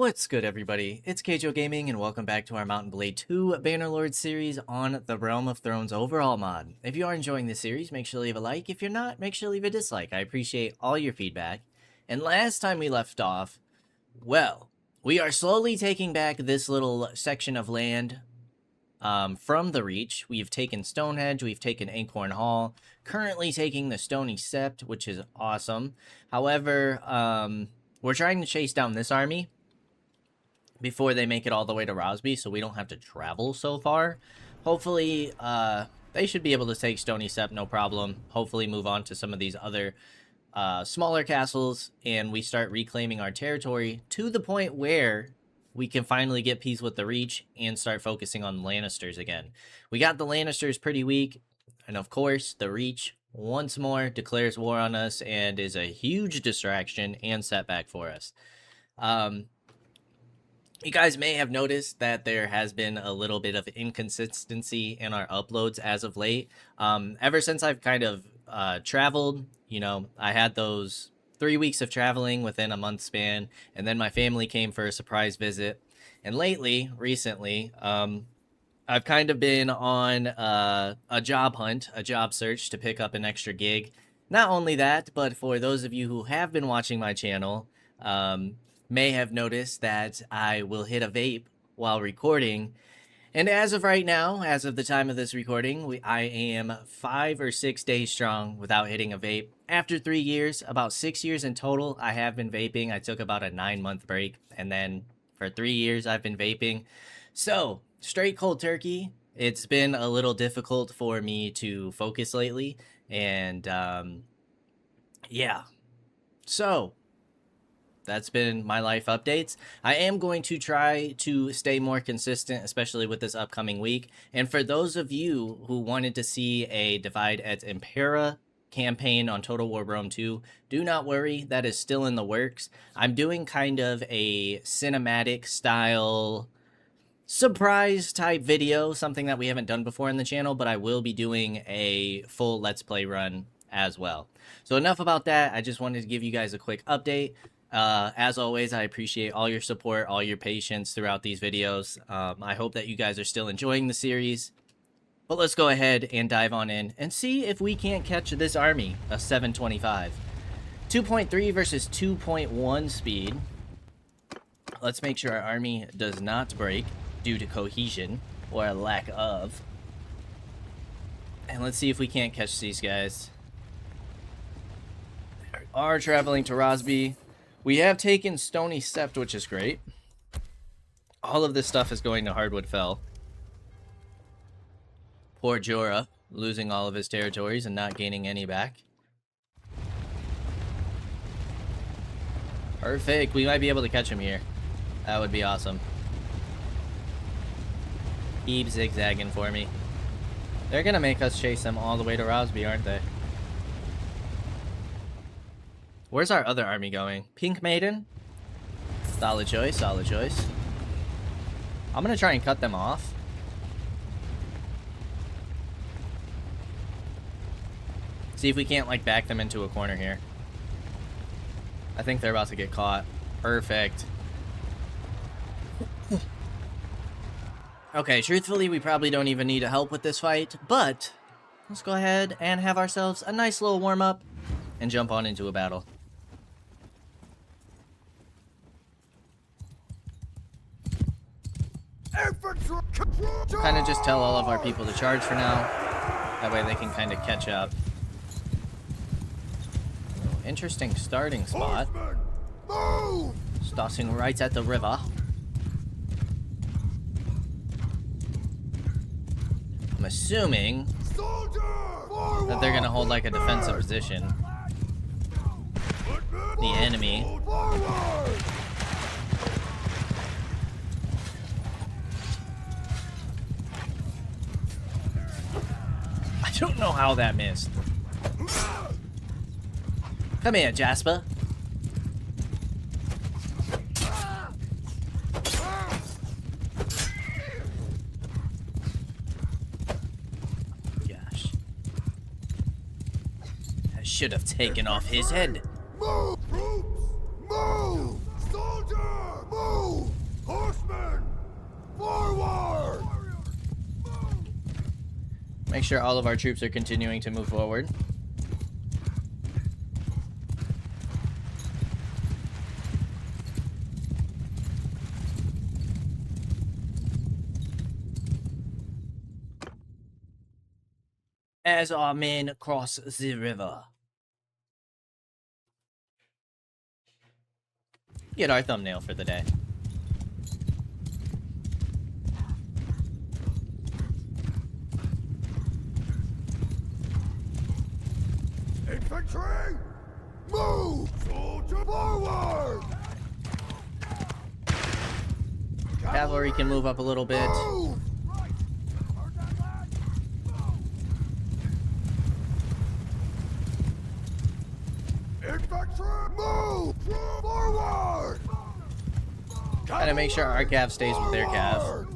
What's good, everybody? It's Kaige-O Gaming, and welcome back to our Mount & Blade 2 Bannerlord series on the Realm of Thrones overall mod. If you are enjoying this series, make sure to leave a like. If you're not, make sure to leave a dislike. I appreciate all your feedback. And last time we left off, well, we are slowly taking back this little section of land from the Reach. We've taken Stonehenge, we've taken Inkhorn Hall, currently taking the Stony Sept, which is awesome. However, we're trying to chase down this army before they make it all the way to Rosby, so we don't have to travel so far. Hopefully, they should be able to take Stony Sept, no problem. Hopefully move on to some of these other smaller castles, and we start reclaiming our territory to the point where we can finally get peace with the Reach and start focusing on Lannisters again. We got the Lannisters pretty weak, and of course, the Reach once more declares war on us and is a huge distraction and setback for us. You guys may have noticed that there has been a little bit of inconsistency in our uploads as of late. Ever since I've kind of traveled, you know, I had those 3 weeks of traveling within a month span, and then my family came for a surprise visit. And recently, I've kind of been on a job hunt, a job search to pick up an extra gig. Not only that, but for those of you who have been watching my channel, may have noticed that I will hit a vape while recording. And as of right now, as of the time of this recording, I am 5 or 6 days strong without hitting a vape. After 3 years, about 6 years in total, I have been vaping. I took about a 9-month break, and then for 3 years, I've been vaping. So, straight cold turkey, it's been a little difficult for me to focus lately, and yeah. So, that's been my life updates. I am going to try to stay more consistent, especially with this upcoming week. And for those of you who wanted to see a Divide et Impera campaign on Total War Rome 2, do not worry, that is still in the works. I'm doing kind of a cinematic style surprise type video, something that we haven't done before in the channel, but I will be doing a full Let's Play run as well. So enough about that. I just wanted to give you guys a quick update. As always, I appreciate all your support, all your patience throughout these videos. I hope that you guys are still enjoying the series. But let's go ahead and dive on in and see if we can't catch this army, a 725. 2.3 versus 2.1 speed. Let's make sure our army does not break due to cohesion or a lack of. And let's see if we can't catch these guys. We are traveling to Rosby. We have taken Stony Sept, which is great. All of this stuff is going to Hardwood Fell. Poor Jorah, losing all of his territories and not gaining any back. Perfect. We might be able to catch him here. That would be awesome. Keep zigzagging for me. They're going to make us chase them all the way to Rosby, aren't they? Where's our other army going? Pink Maiden? Solid choice, solid choice. I'm gonna try and cut them off. See if we can't, like, back them into a corner here. I think they're about to get caught. Perfect. Okay, truthfully, we probably don't even need help with this fight, but let's go ahead and have ourselves a nice little warm-up and jump on into a battle. Kind of just tell all of our people to charge for now. That way they can kind of catch up. Interesting starting spot. Starting right at the river. I'm assuming that they're going to hold like a defensive position. The enemy. I don't know how that missed. Come here, Jasper. Gosh. I should have taken off his head. Move! Troops! Move! Soldier! Move! Make sure all of our troops are continuing to move forward. As our men cross the river. Get our thumbnail for the day. Infantry! Move! Soldier forward! Cavalry can move up a little bit. Move! Infantry! Move! Forward! Gotta make sure our cav stays with their cav. Forward!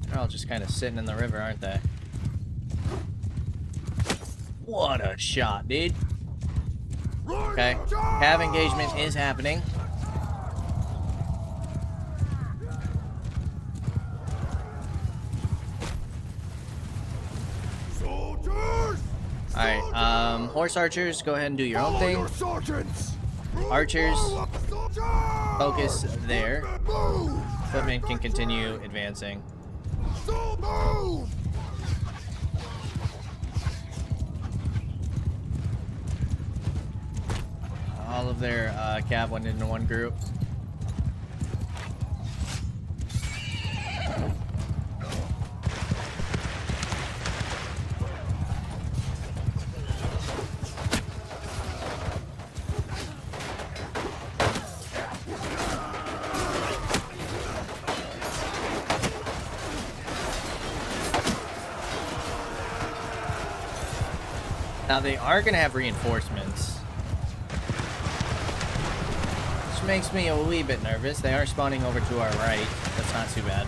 They're all just kind of sitting in the river, aren't they? What a shot, dude. Okay, cav engagement is happening. Soldiers! Alright, horse archers, go ahead and do your own Follow thing. your sergeants! Archers, Soldiers! focus there. Move! Footmen can continue advancing. Move! All of their cav went into one group. Now they are going to have reinforcements, which makes me a wee bit nervous. They are spawning over to our right. That's not too bad.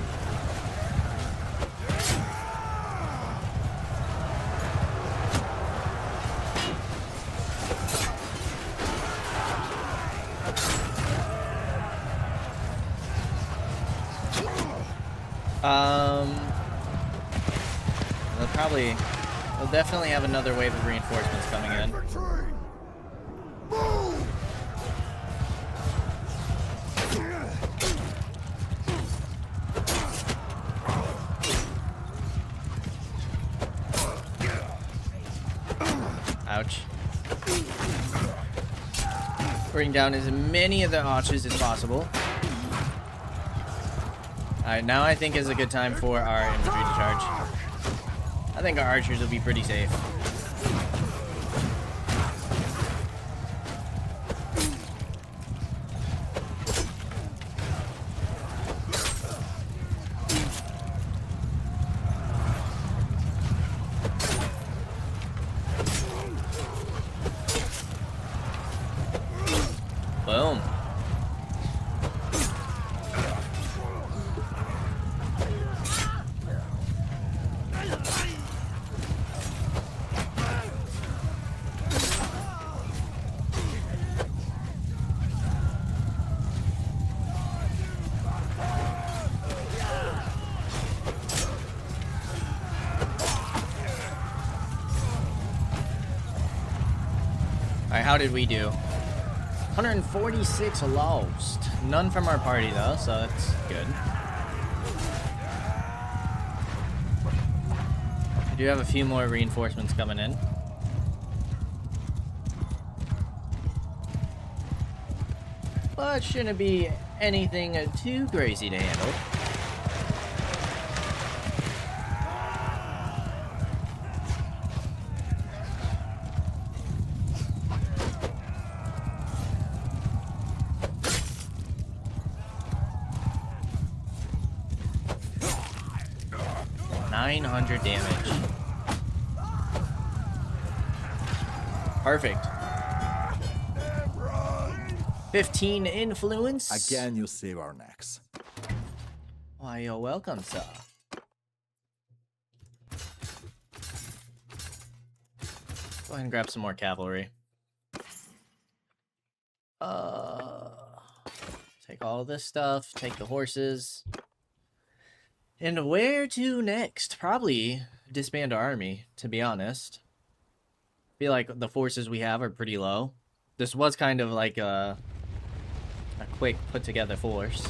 They'll definitely have another wave of reinforcements coming in. Infantry! Move! Ouch. Bring down as many of the archers as possible. Alright, now I think is a good time for our infantry to charge. I think our archers will be pretty safe. Boom. Alright, how did we do? 146 lost. None from our party, though, so that's good. We do have a few more reinforcements coming in. But shouldn't be anything too crazy to handle. Damage. Perfect. 15 influence. Again, you save our necks. Why, you're welcome, sir. Go ahead and grab some more cavalry. Take all this stuff. Take the horses. And where to next? Probably disband our army, to be honest. I feel like the forces we have are pretty low. This was kind of like a quick put together force.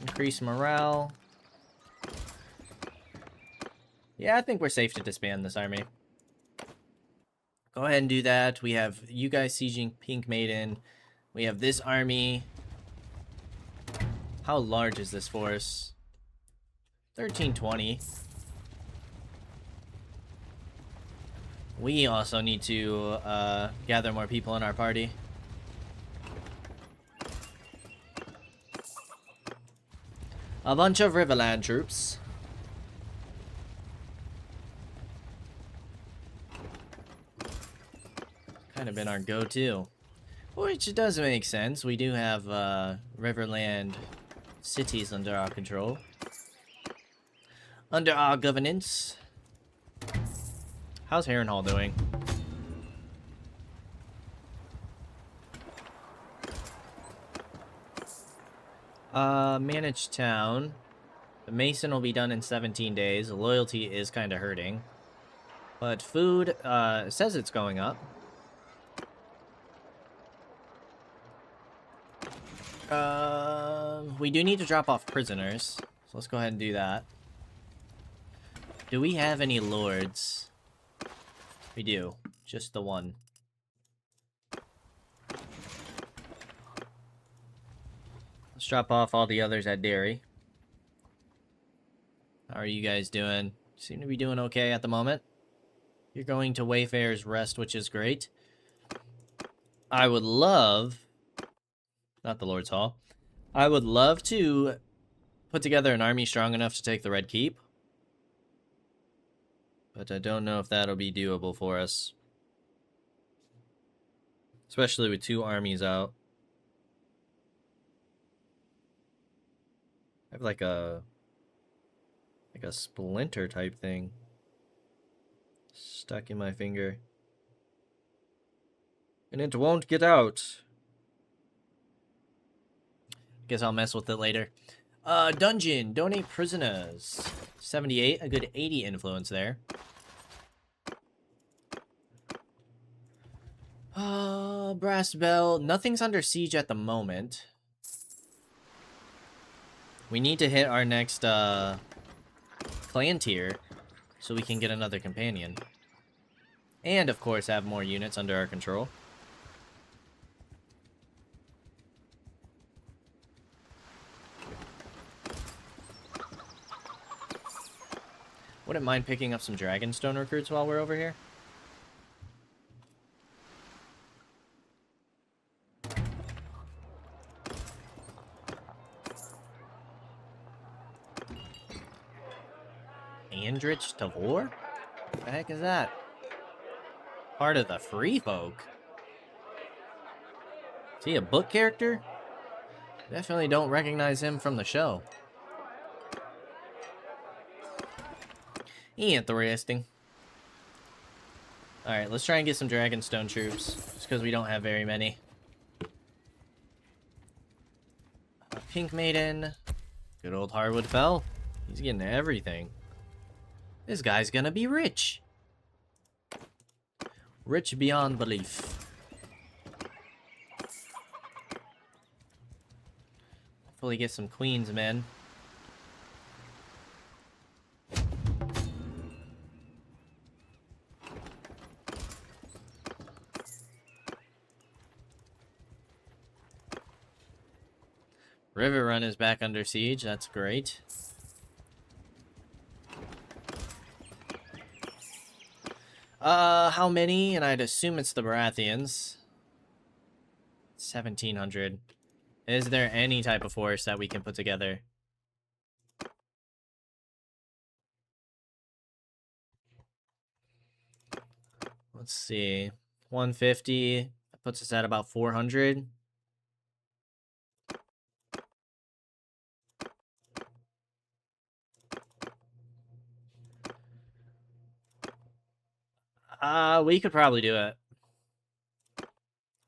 Increase morale. Yeah, I think we're safe to disband this army. Go ahead and do that. We have you guys sieging Pink Maiden. We have this army. How large is this force? 1320. We also need to gather more people in our party. A bunch of Riverland troops. Kind of been our go-to. Which does make sense. We do have Riverland cities under our control. Under our governance. How's Harrenhal doing? Manage town. The Mason will be done in 17 days. Loyalty is kind of hurting. But food, says it's going up. We do need to drop off prisoners. So let's go ahead and do that. Do we have any lords? We do. Just the one. Let's drop off all the others at Derry. How are you guys doing? Seem to be doing okay at the moment. You're going to Wayfarer's Rest, which is great. I would love... Not the Lord's Hall. I would love to put together an army strong enough to take the Red Keep. But I don't know if that'll be doable for us. Especially with 2 armies out. I have like a splinter type thing stuck in my finger. And it won't get out. Guess I'll mess with it later. Dungeon. Donate prisoners. 78. A good 80 influence there. Brass Bell. Nothing's under siege at the moment. We need to hit our next clan tier so we can get another companion. And, of course, have more units under our control. Wouldn't mind picking up some Dragonstone recruits while we're over here. Andrich Tavor? What the heck is that? Part of the Free Folk? Is he a book character? Definitely don't recognize him from the show. Interesting. Alright, let's try and get some Dragonstone troops. Just because we don't have very many. Pink Maiden. Good old Hardwood Fell. He's getting everything. This guy's gonna be rich. Rich beyond belief. Hopefully get some queens, man. River Run is back under siege. That's great. How many? And I'd assume it's the Baratheons. 1,700. Is there any type of force that we can put together? Let's see. 150. That puts us at about 400. We could probably do it.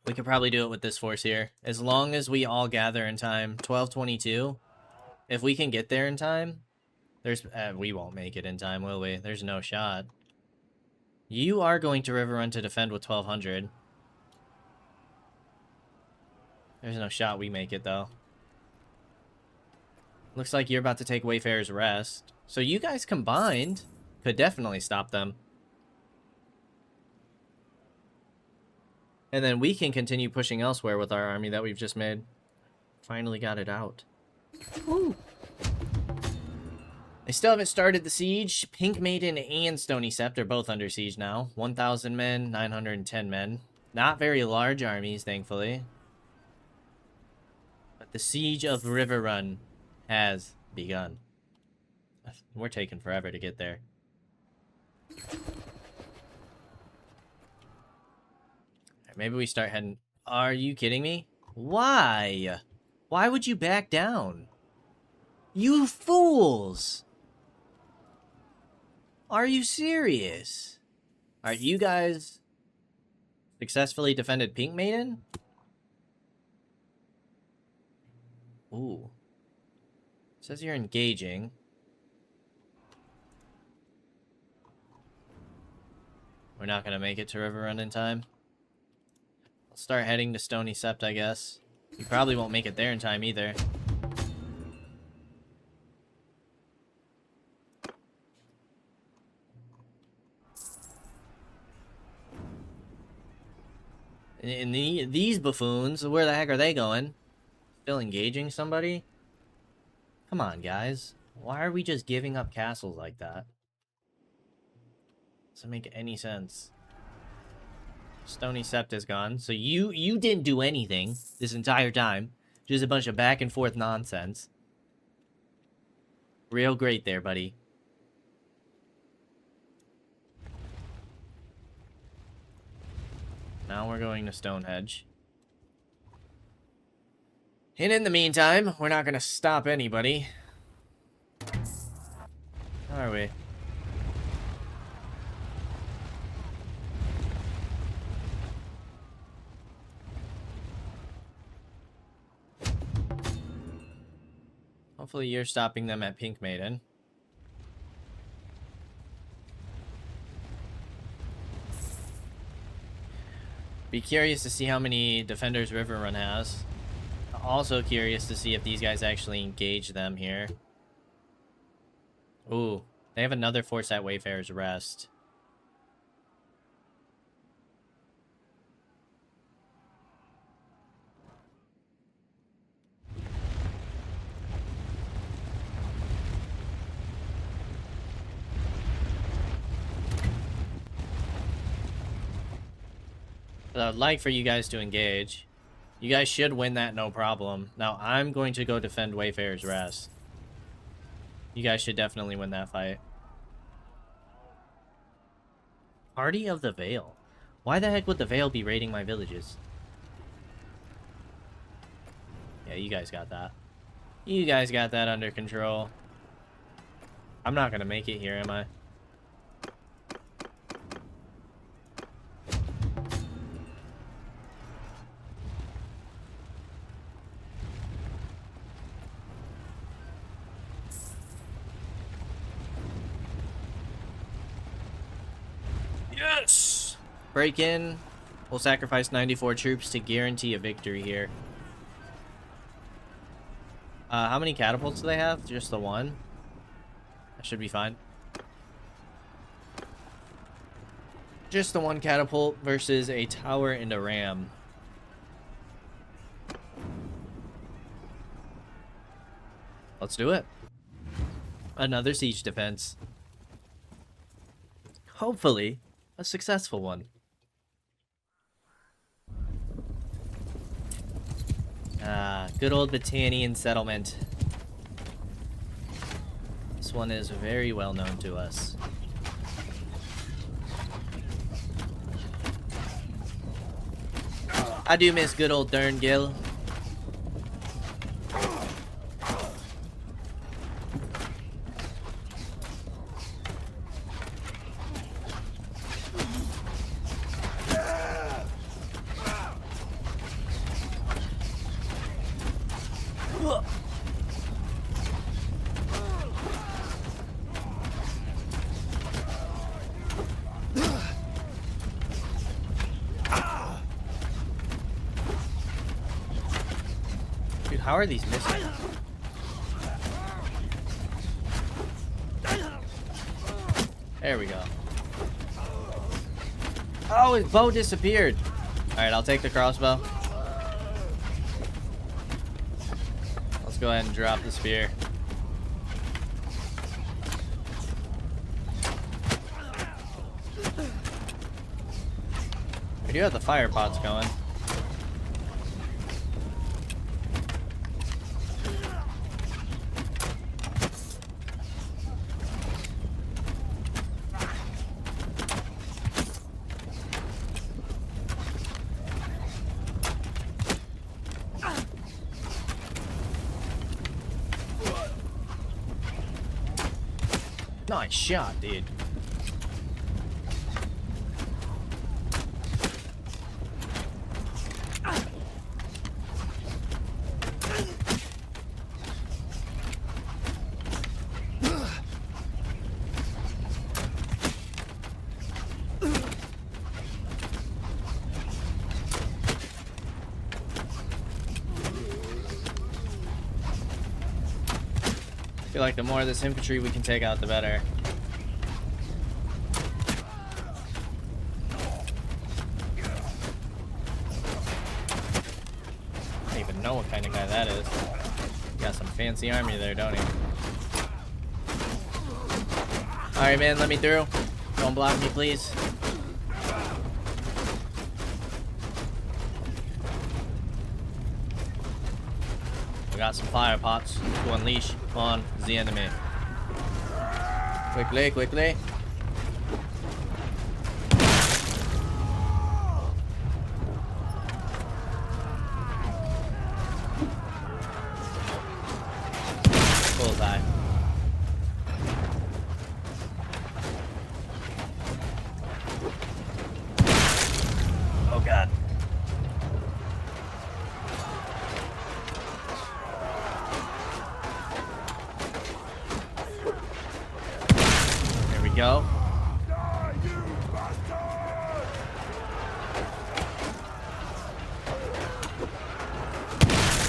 We could probably do it with this force here. As long as we all gather in time. 1222. If we can get there in time, there's we won't make it in time, will we? There's no shot. You are going to River Run to defend with 1200. There's no shot we make it, though. Looks like you're about to take Wayfarer's Rest. So you guys combined could definitely stop them. And then we can continue pushing elsewhere with our army that we've just made. Finally got it out. Woo! I still haven't started the siege. Pink Maiden and Stony Sept are both under siege now. 1,000 men, 910 men. Not very large armies, thankfully. But the siege of River Run has begun. We're taking forever to get there. Maybe we start heading... Are you kidding me? Why? Why would you back down? You fools! Are you serious? Alright, you guys successfully defended Pink Maiden? Ooh. It says you're engaging. We're not gonna make it to River Run in time. I'll start heading to Stony Sept, I guess. We probably won't make it there in time either. And these buffoons, where the heck are they going? Still engaging somebody? Come on, guys. Why are we just giving up castles like that? Doesn't make any sense. Stony Sept is gone. So you didn't do anything this entire time. Just a bunch of back and forth nonsense. Real great there, buddy. Now we're going to Stonehenge. And in the meantime, we're not going to stop anybody. Are we? Hopefully you're stopping them at Pink Maiden. Be curious to see how many defenders River Run has. Also curious to see if these guys actually engage them here. Ooh, they have another force at Wayfarer's Rest. But I'd like for you guys to engage. You guys should win that no problem. Now I'm going to go defend Wayfarer's Rest. You guys should definitely win that fight. Party of the Veil. Why the heck would the Veil be raiding my villages? Yeah, you guys got that. You guys got that under control. I'm not gonna make it here, am I? Yes! Break in. We'll sacrifice 94 troops to guarantee a victory here. How many catapults do they have? Just the one? That should be fine. Just the one catapult versus a tower and a ram. Let's do it. Another siege defense. Hopefully, a successful one. Ah, good old Battanian settlement. This one is very well known to us. I do miss good old Durngill. How are these missing? There we go. Oh, his bow disappeared. Alright, I'll take the crossbow. Let's go ahead and drop the spear. We do have the fire pots going. Nice shot, dude. I feel like the more of this infantry we can take out, the better. I don't even know what kind of guy that is. Got some fancy army there, don't he? Alright, man, let me through. Don't block me, please. We got some fire pots to unleash on the enemy. Quickly, quickly. Bullseye. Oh god. Go.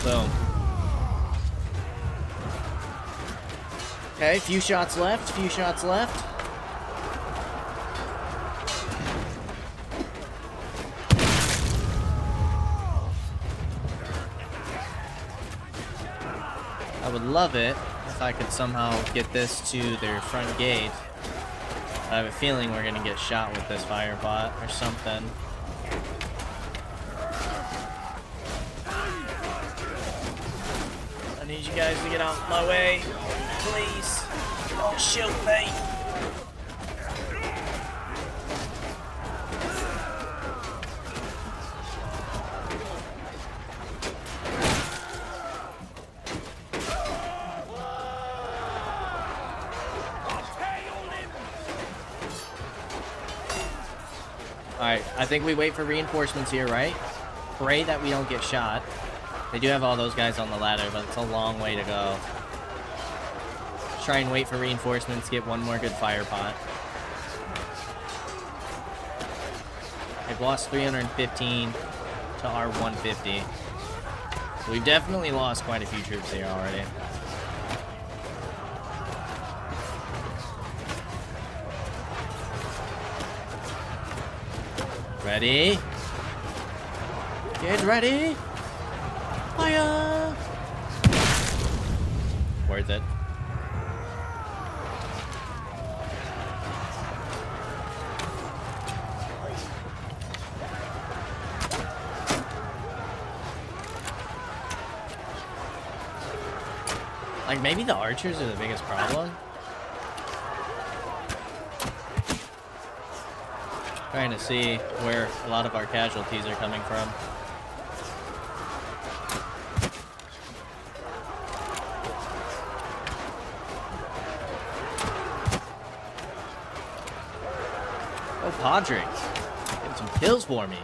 Boom. Okay, few shots left, few shots left. I would love it if I could somehow get this to their front gate. I have a feeling we're gonna get shot with this fire pot or something. I need you guys to get out of my way, please. Don't shoot me. Alright, I think we wait for reinforcements here, right? Pray that we don't get shot. They do have all those guys on the ladder, but it's a long way to go. Try and wait for reinforcements, get one more good fire pot. They've lost 315 to our 150. So we've definitely lost quite a few troops here already. Ready? Get ready! Fire! Worth it. Like, maybe the archers are the biggest problem. Trying to see where a lot of our casualties are coming from. Oh, Padre. Getting some kills for me.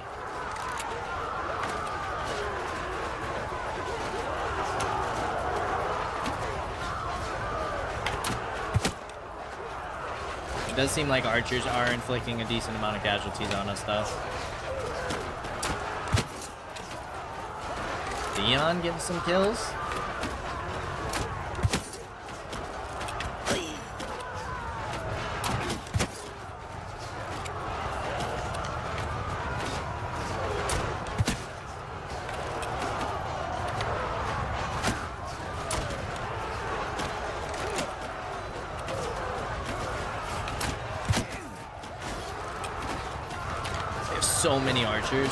It does seem like archers are inflicting a decent amount of casualties on us, though. Dion getting some kills. so many archers.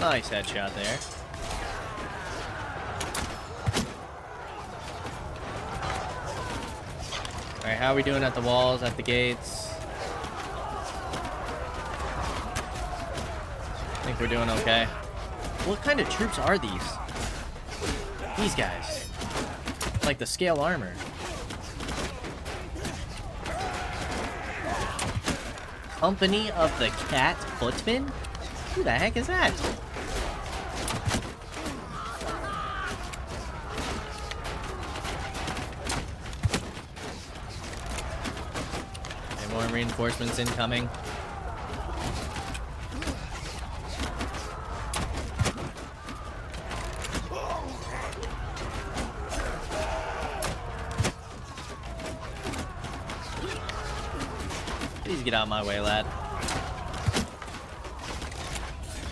Nice headshot there. Alright, how are we doing at the walls, at the gates? I think we're doing okay. What kind of troops are these? These guys. Like the scale armor. Company of the Cat Footmen? Who the heck is that? Okay, more reinforcements incoming. Please get out of my way, lad.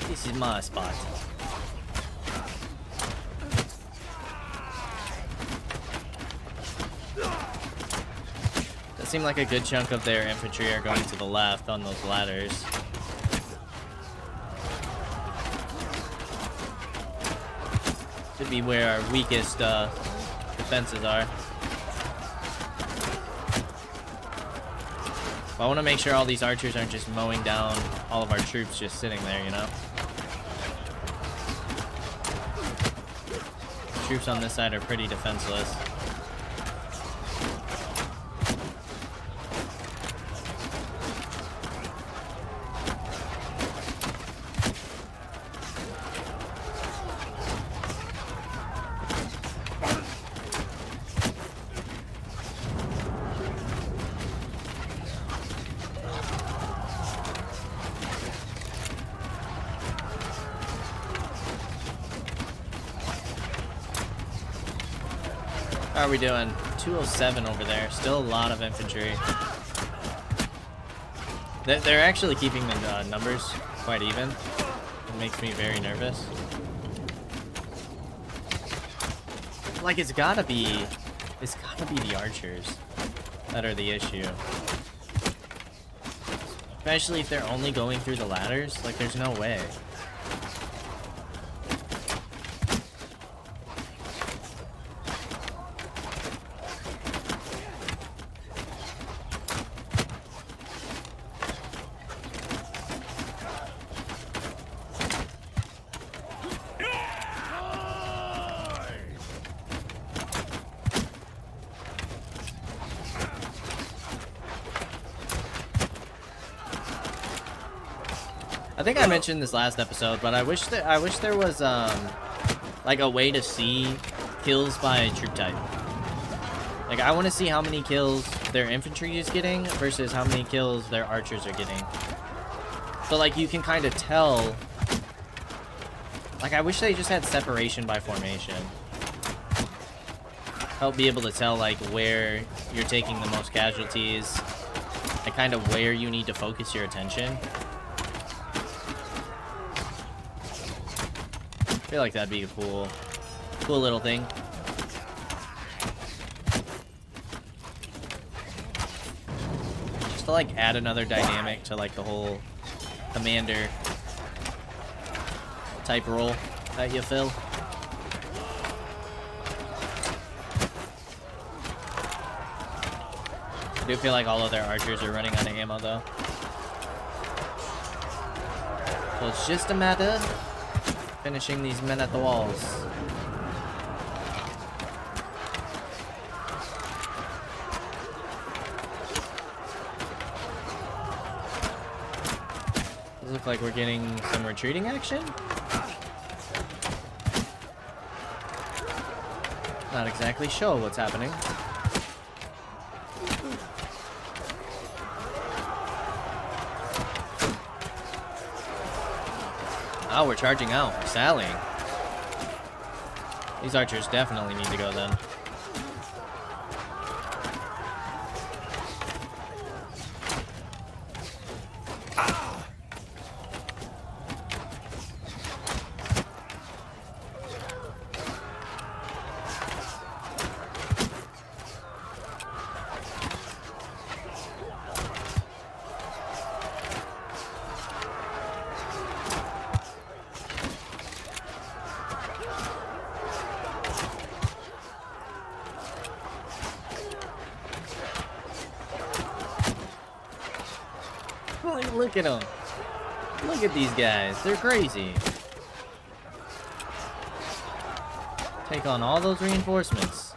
This is my spot. Does seem like a good chunk of their infantry are going to the left on those ladders. Should be where our weakest defenses are. But I want to make sure all these archers aren't just mowing down all of our troops just sitting there, you know? Troops on this side are pretty defenseless. How are we doing? 207 over there. Still a lot of infantry. They're actually keeping the numbers quite even. It makes me very nervous. Like, it's gotta be the archers that are the issue. Especially if they're only going through the ladders. Like, there's no way. I think I mentioned this last episode, but I wish there was like a way to see kills by troop type. Like, I want to see how many kills their infantry is getting versus how many kills their archers are getting. So like you can kind of tell. Like, I wish they just had separation by formation. Help be able to tell like where you're taking the most casualties and kind of where you need to focus your attention. I feel like that'd be a cool little thing. Just to like add another dynamic to like the whole commander type role that you fill. I do feel like all of their archers are running out of ammo though. So it's just a matter of finishing these men at the walls. Does look like we're getting some retreating action. Not exactly sure what's happening. Oh, we're charging out. We're sallying. These archers definitely need to go then. Look at them. Look at these guys. They're crazy. Take on all those reinforcements.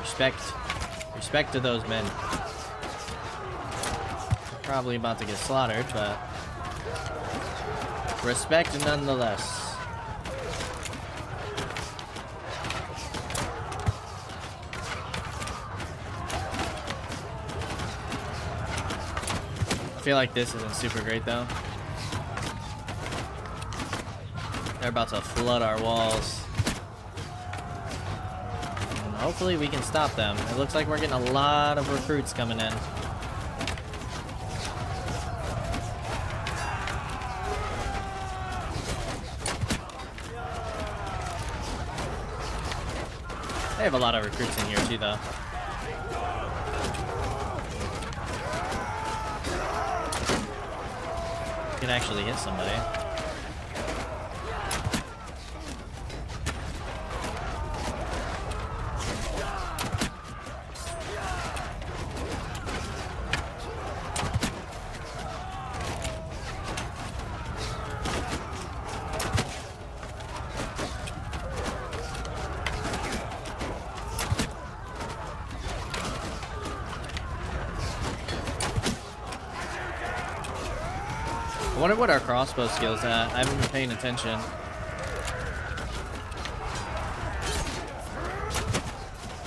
Respect to those men. They're probably about to get slaughtered, but respect nonetheless. I feel like this isn't super great though. They're about to flood our walls. And hopefully we can stop them. It looks like we're getting a lot of recruits coming in. They have a lot of recruits in here too though. Can actually hit somebody. I wonder what our crossbow skill's at. I haven't been paying attention.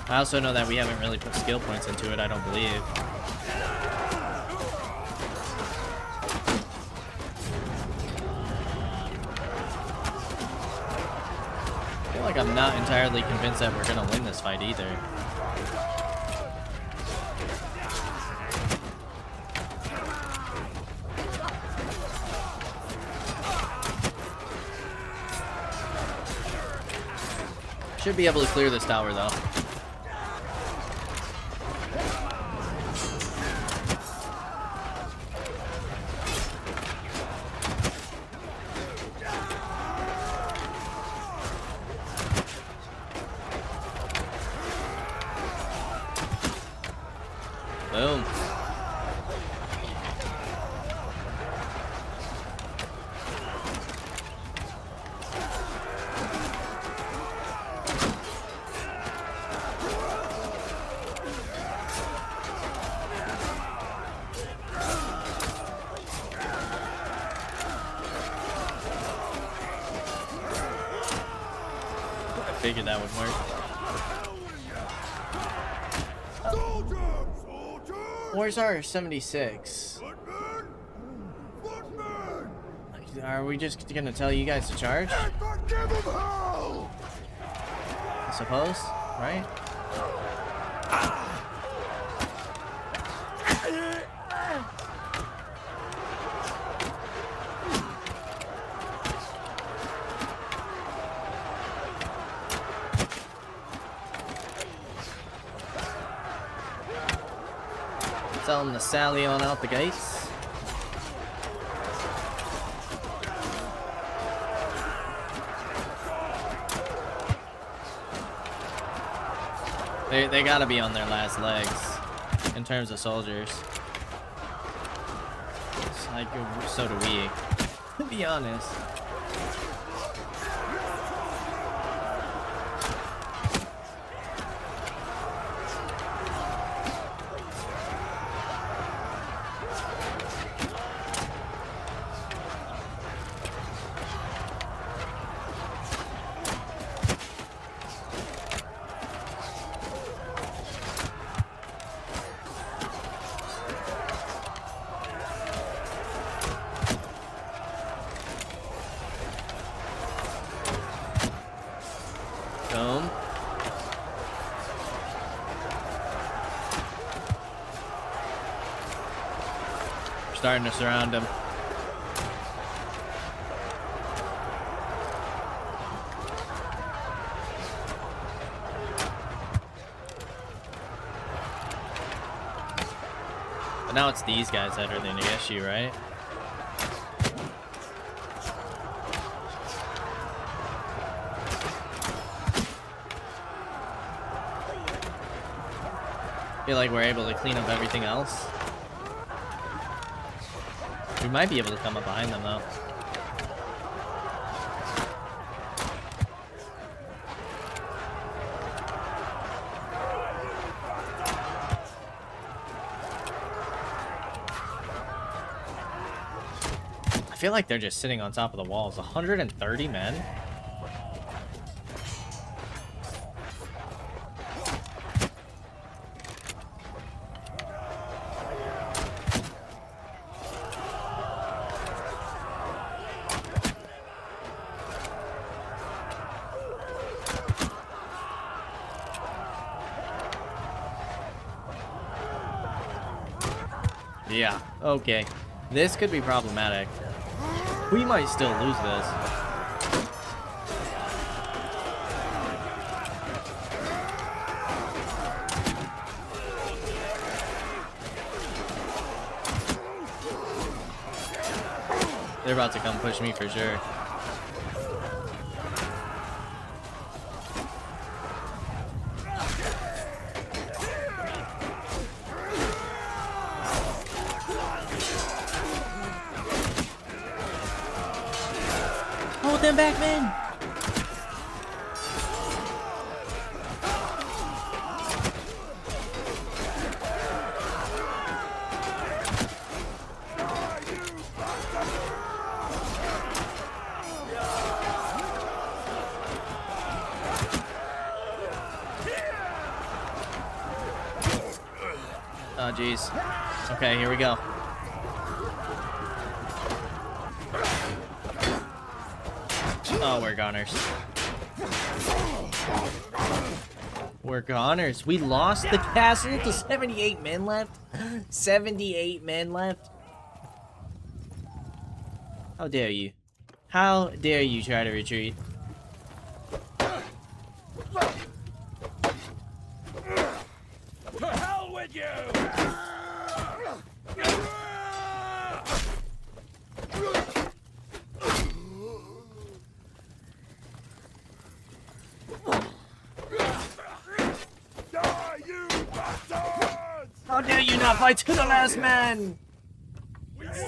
I also know that we haven't really put skill points into it, I don't believe. I feel like I'm not entirely convinced that we're gonna win this fight either. Should be able to clear this tower though. Boom. I figured that would work. Where's our 76? Are we just gonna tell you guys to charge? I suppose, right? Tell them to sally on out the gates. They gotta be on their last legs in terms of soldiers. It's like, so do we, to be honest. starting to surround him. But now it's these guys that are the issue, right? I feel like we're able to clean up everything else. We might be able to come up behind them, though. I feel like they're just sitting on top of the walls. 130 men? Yeah, okay. This could be problematic. We might still lose this. They're about to come push me for sure. Hold them back, man! Oh, jeez. Okay, here we go. Oh, we're goners. We're goners. We lost the castle to 78 men left. 78 men left. How dare you? How dare you try to retreat? To hell with you! Die, you bastards! How dare you not fight to the last man?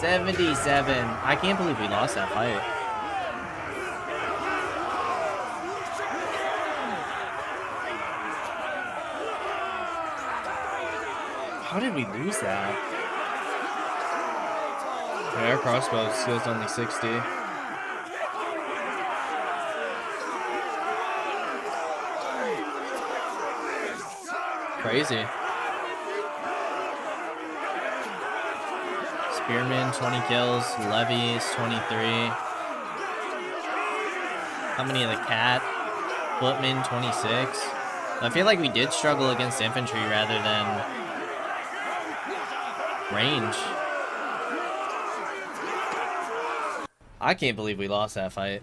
77. I can't believe we lost that fight. How did we lose that? Yeah, our crossbow skill's only 60. Crazy. Spearman, 20 kills. Levies, 23. How many of the cat? Footman, 26. I feel like we did struggle against infantry rather than range. I can't believe we lost that fight.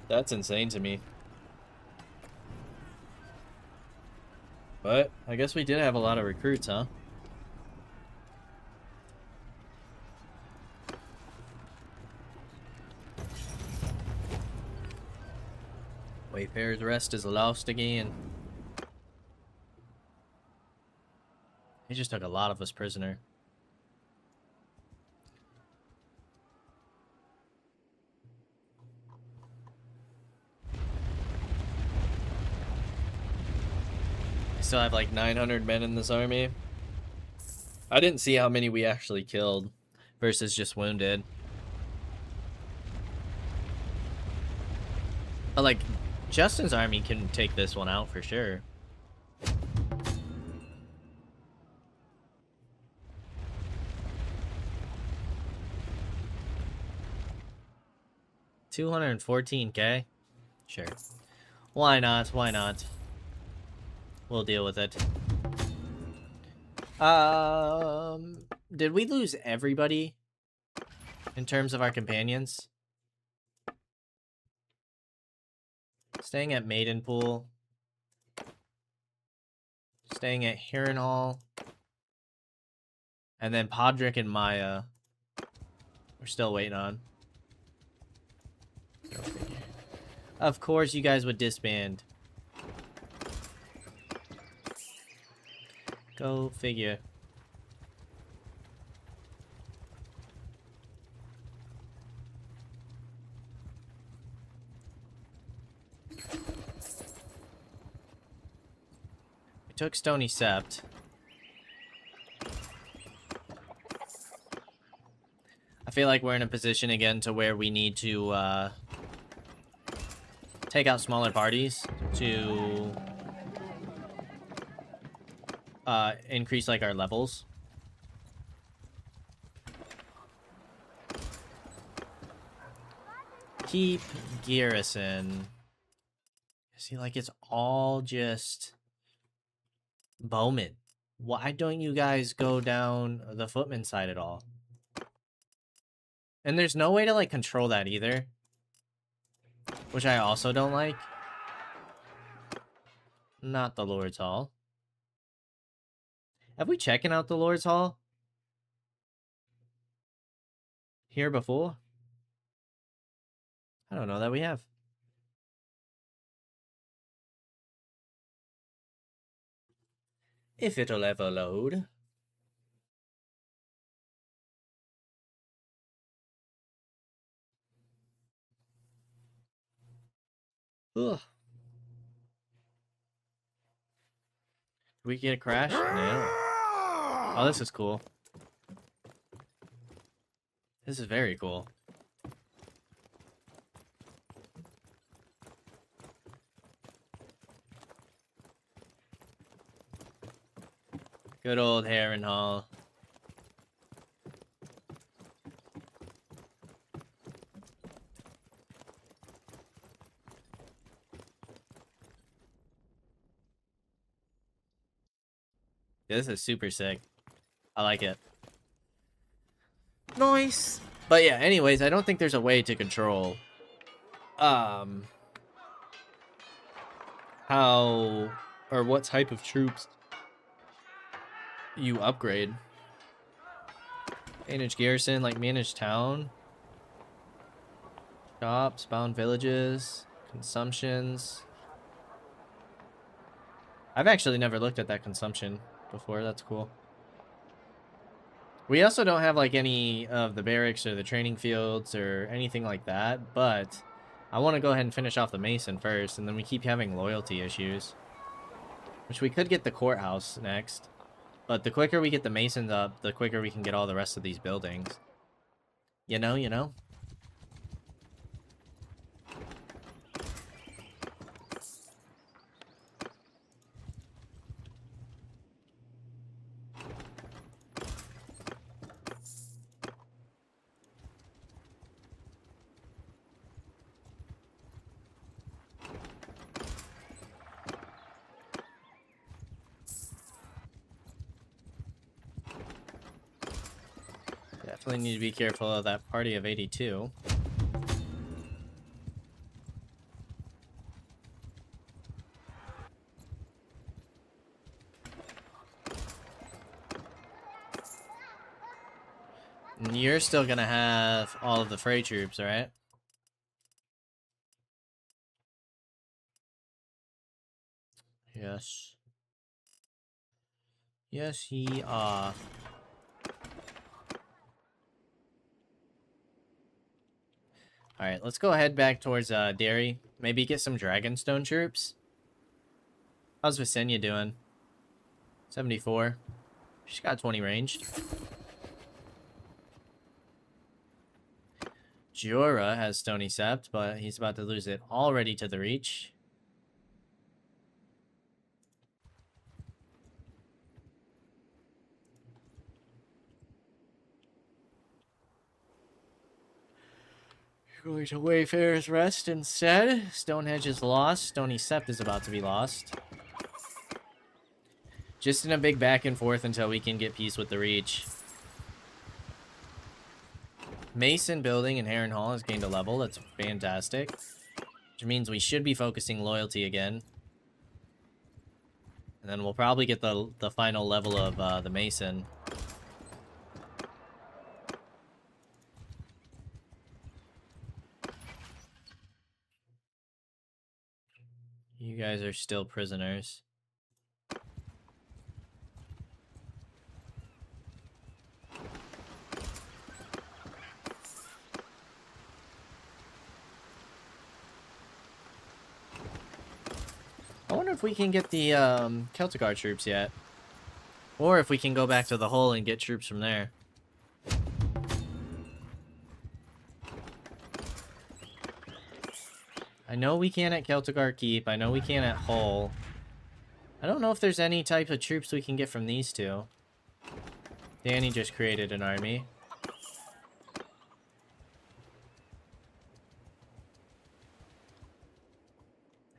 That's insane to me. But I guess we did have a lot of recruits, huh? Wayfarer's Rest is lost again. He just took a lot of us prisoner. I still have like 900 men in this army. I didn't see how many we actually killed versus just wounded. But like, Justin's army can take this one out for sure. $214K? Sure. Why not? Why not? We'll deal with it. Did we lose everybody? in terms of our companions. Staying at Maidenpool. Staying at Harrenhal. And then Podrick and Maya. We're still waiting on. Of course you guys would disband. Go figure. We took Stony Sept. I feel like we're in a position again to where we need to take out smaller parties to increase like our levels. Keep garrison. See, like it's all just bowmen. Why don't you guys go down the footman side at all? And there's no way to like control that either, which I also don't like. Not the Lord's Hall. Have we checking out the Lord's Hall here before? I don't know that we have. If it'll ever load. Ugh. Did we get a crash? No. Oh, this is cool. This is very cool. Good old Harrenhal. Yeah, this is super sick. I like it. Nice. But yeah, anyways, I don't think there's a way to control how or what type of troops you upgrade. Manage garrison, like manage town. Shops, bound villages, consumptions. I've actually never looked at that consumption before. That's cool. We also don't have like any of the barracks or the training fields or anything like that, but I want to go ahead and finish off the Mason first, and then we keep having loyalty issues. Which we could get the courthouse next. But the quicker we get the Masons up, the quicker we can get all the rest of these buildings. You know, you know? Definitely need to be careful of that party of 82. And you're still gonna have all of the freight troops, right? Yes. Yes, he are. Alright, let's go ahead back towards Derry. Maybe get some Dragonstone troops. How's Visenya doing? 74. She's got 20 ranged. Jura has Stony Sept, but he's about to lose it already to the Reach. You're going to Wayfarer's Rest instead. Stonehenge is lost. Stony Sept is about to be lost. Just in a big back and forth until we can get peace with the Reach. Mason building in Heron Hall has gained a level. That's fantastic. Which means we should be focusing loyalty again. And then we'll probably get the final level of the Mason. You guys are still prisoners. I wonder if we can get the Celtigar troops yet. Or if we can go back to the hole and get troops from there. I know we can at Celtigar Keep. I know we can at Hull. I don't know if there's any type of troops we can get from these two. Danny just created an army.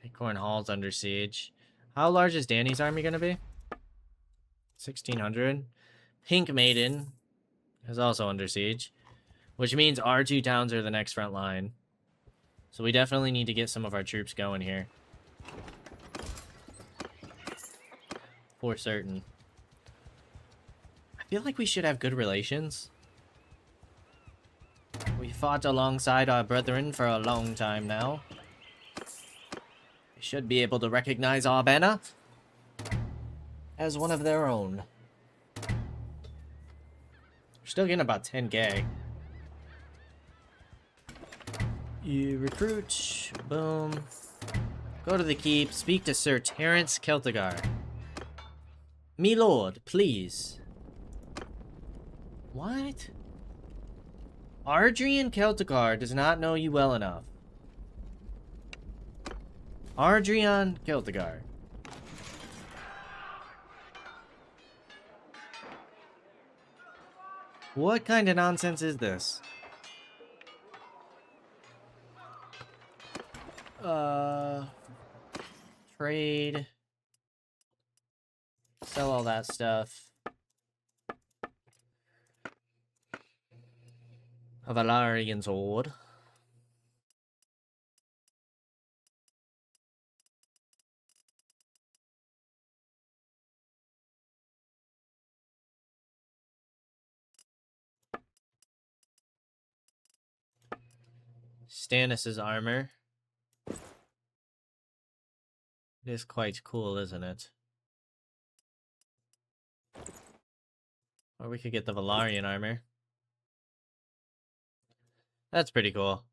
Acorn Hall's under siege. How large is Danny's army going to be? 1,600. Pink Maiden is also under siege. Which means our two towns are the next front line. So we definitely need to get some of our troops going here. For certain. I feel like we should have good relations. We fought alongside our brethren for a long time now. They should be able to recognize our banner as one of their own. We're still getting about 10k. You recruit, boom. Go to the keep, speak to Sir Terence Celtigar. Me lord, please. What? Ardrian Celtigar does not know you well enough. Ardrian Celtigar. What kind of nonsense is this? Trade. Sell all that stuff. A Valarian sword. Stannis's armor. It is quite cool, isn't it? Or we could get the Valarian armor. That's pretty cool.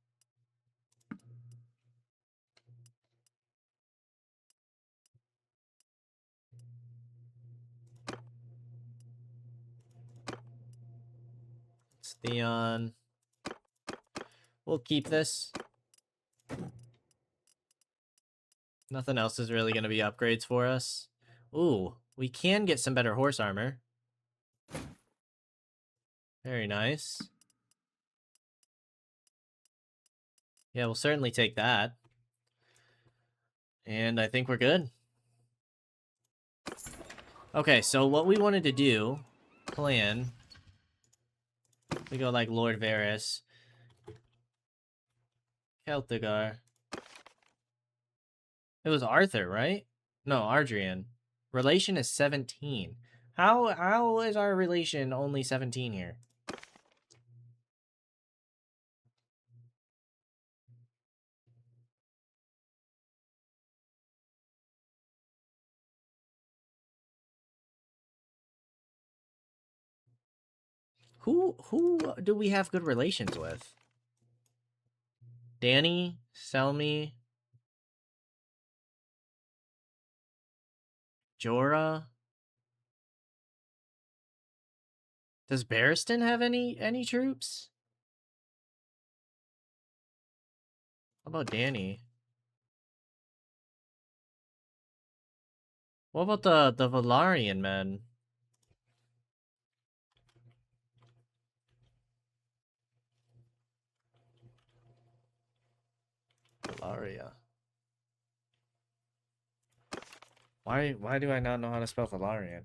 It's Theon. We'll keep this. Nothing else is really going to be upgrades for us. Ooh, we can get some better horse armor. Very nice. Yeah, we'll certainly take that. And I think we're good. Okay, so what we wanted to do, plan, we go like Lord Varys. Celtigar. It was Arthur, right? No, Ardrian. Relation is 17. How is our relation only 17 here? Who do we have good relations with? Danny, Selmy, Jorah. Does Barristan have any troops? How about Danny? What about the Valarian men? Valaria. Why do I not know how to spell Valarian?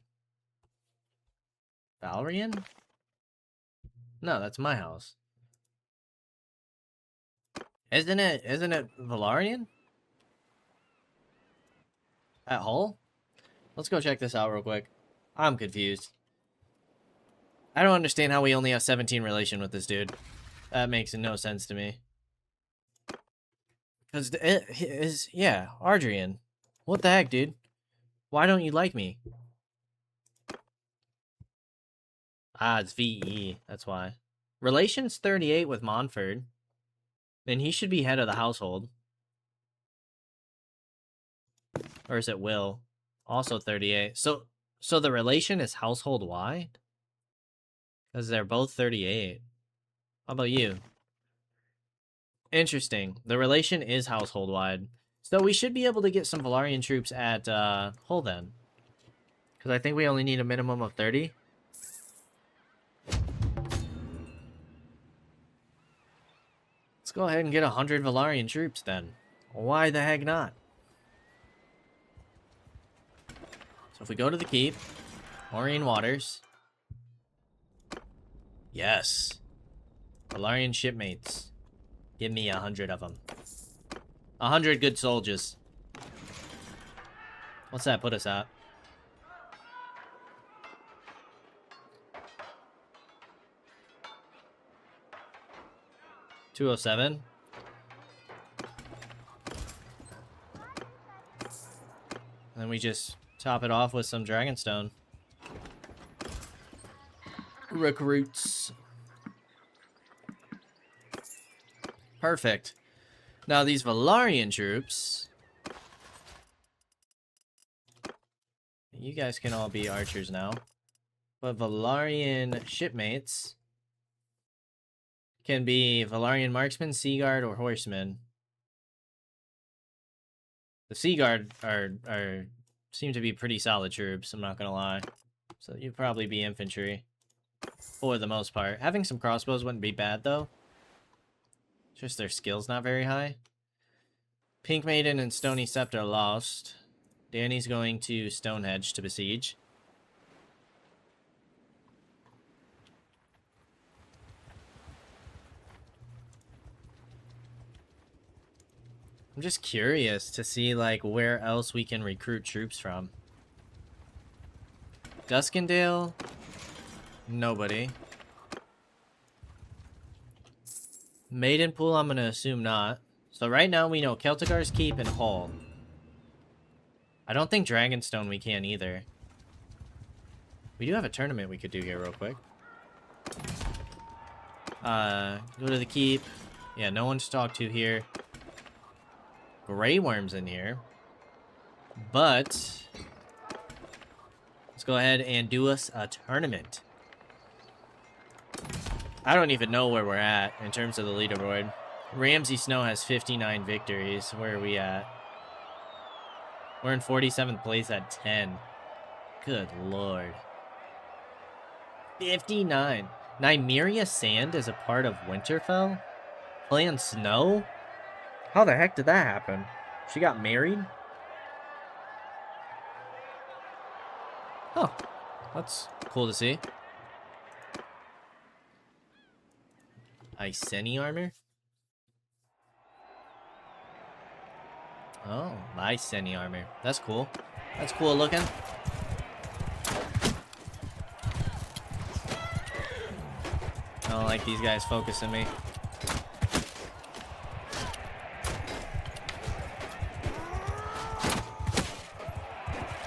Valerian? No, that's my house. Isn't it Valarian? At Hull? Let's go check this out real quick. I'm confused. I don't understand how we only have 17 relation with this dude. That makes no sense to me. Because it is, yeah, Ardrian. What the heck, dude? Why don't you like me? Ah, it's VE. That's why. Relations 38 with Montford. Then he should be head of the household. Or is it Will? Also 38. So the relation is household wide? Because they're both 38. How about you? Interesting. The relation is household wide. So we should be able to get some Valarian troops at Hull then. Because I think we only need a minimum of 30. Let's go ahead and get 100 Valarian troops then. Why the heck not? So if we go to the keep, Maureen Waters. Yes. Valarian shipmates. Give me 100 of them. 100 good soldiers. What's that put us at? $207. Then we just top it off with some Dragonstone. Recruits. Perfect. Now these Valarian troops. You guys can all be archers now. But Valarian shipmates can be Valarian marksmen, sea guard, or horsemen. The sea guard are seem to be pretty solid troops, I'm not gonna lie. So you'd probably be infantry. For the most part. Having some crossbows wouldn't be bad though. Just their skill's not very high. Pink Maiden and Stony Scepter lost. Danny's going to Stonehenge to besiege. I'm just curious to see like where else we can recruit troops from. Duskendale? Nobody. Maidenpool, I'm gonna assume not. So right now we know Celtigar's Keep and Hull. I don't think Dragonstone we can either. We do have a tournament we could do here real quick. Go to the Keep. Yeah, no one to talk to here. Grey Worm's in here. But let's go ahead and do us a tournament. I don't even know where we're at in terms of the leaderboard. Ramsey Snow has 59 victories. Where are we at? We're in 47th place at 10. Good lord. 59. Nymeria Sand is a part of Winterfell? Clan Snow? How the heck did that happen? She got married? Oh, that's cool to see. Iceni armor? Oh, Iceni armor. That's cool. That's cool looking. I don't like these guys focusing me.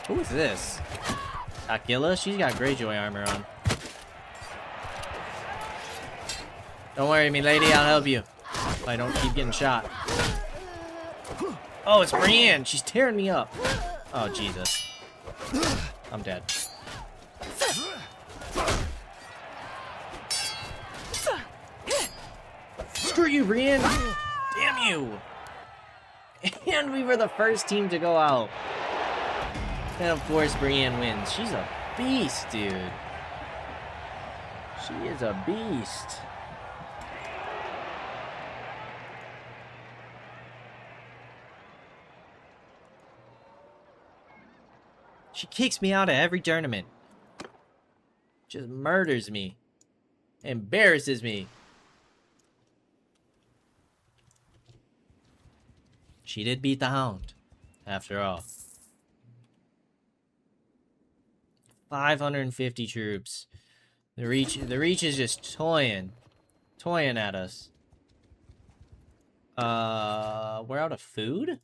Who is this? Aquila? She's got Greyjoy armor on. Don't worry, me lady, I'll help you. If I don't keep getting shot. Oh, it's Brienne. She's tearing me up. Oh, Jesus. I'm dead. Screw you, Brienne. Damn you. And we were the first team to go out. And of course, Brienne wins. She's a beast, dude. She is a beast. She kicks me out of every tournament. Just murders me. Embarrasses me. She did beat the Hound, after all. 550 troops. The Reach is just toying at us. We're out of food?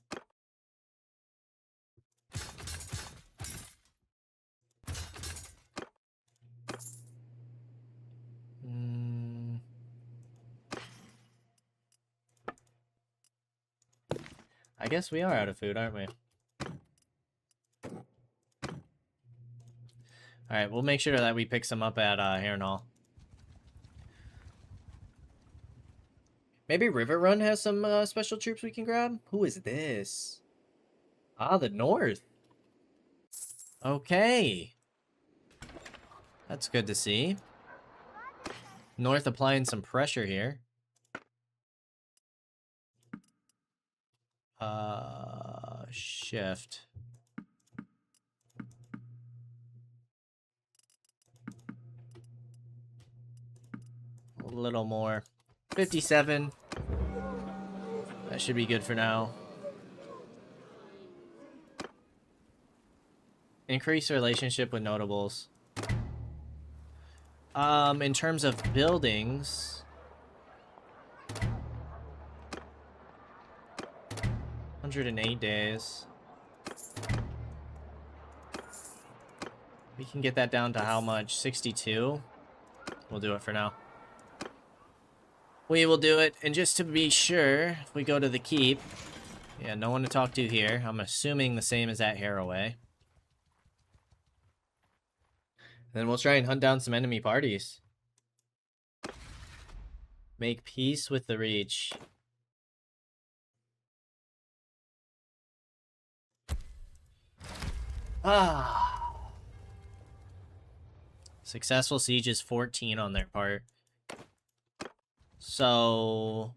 I guess we are out of food, aren't we? Alright, we'll make sure that we pick some up at Harrenhal. Maybe River Run has some special troops we can grab? Who is this? Ah, the North. Okay. That's good to see. North applying some pressure here. Shift. A little more. 57. That should be good for now. Increase relationship with notables. In terms of buildings, 108 days. We can get that down to how much? 62? We'll do it for now. We will do it, and just to be sure, if we go to the keep, yeah, no one to talk to here. I'm assuming the same as at Harroway. Then we'll try and hunt down some enemy parties. Make peace with the Reach. Ah. Successful siege is 14 on their part. So,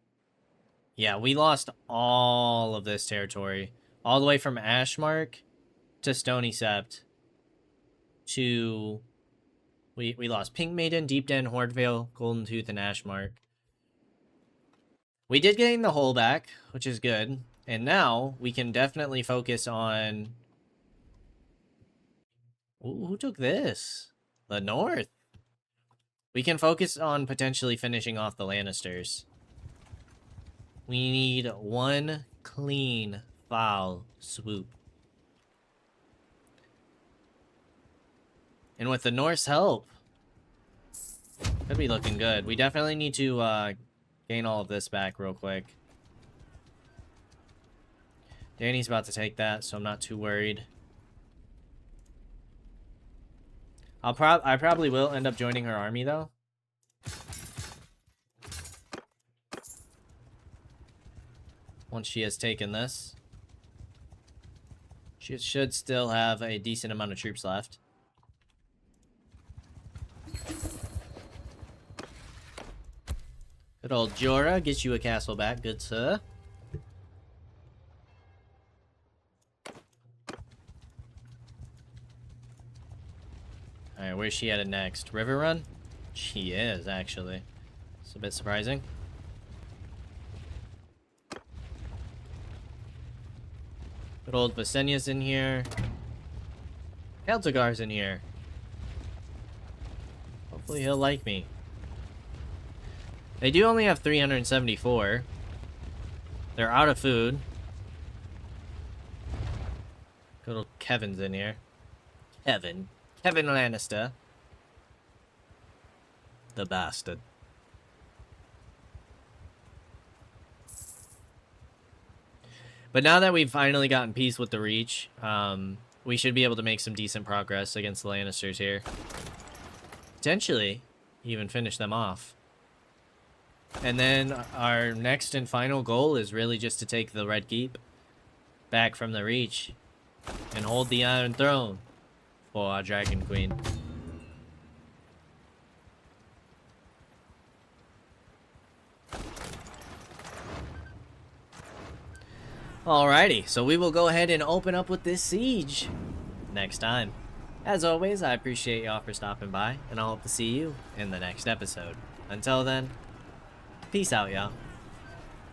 yeah, we lost all of this territory. All the way from Ashmark to Stony Sept to... We lost Pink Maiden, Deep Den, Hordevale, Golden Tooth, and Ashmark. We did gain the whole back, which is good. And now we can definitely focus on... Ooh, who took this? The North. We can focus on potentially finishing off the Lannisters. We need one clean, foul swoop. And with the North's help, could be looking good. We definitely need to gain all of this back real quick. Danny's about to take that, so I'm not too worried. I probably will end up joining her army, though. Once she has taken this. She should still have a decent amount of troops left. Good old Jorah gets you a castle back, good sir. Alright, where's she headed next? River Run? She is, actually. It's a bit surprising. Good old Visenya's in here. Eltagar's in here. Hopefully he'll like me. They do only have 374. They're out of food. Good old Kevin's in here. Kevin Lannister. The bastard. But now that we've finally gotten peace with the Reach, we should be able to make some decent progress against the Lannisters here. Potentially, even finish them off. And then our next and final goal is really just to take the Red Keep back from the Reach and hold the Iron Throne for our Dragon Queen. Alrighty, so we will go ahead and open up with this siege next time. As always, I appreciate y'all for stopping by, and I hope to see you in the next episode. Until then, peace out, y'all.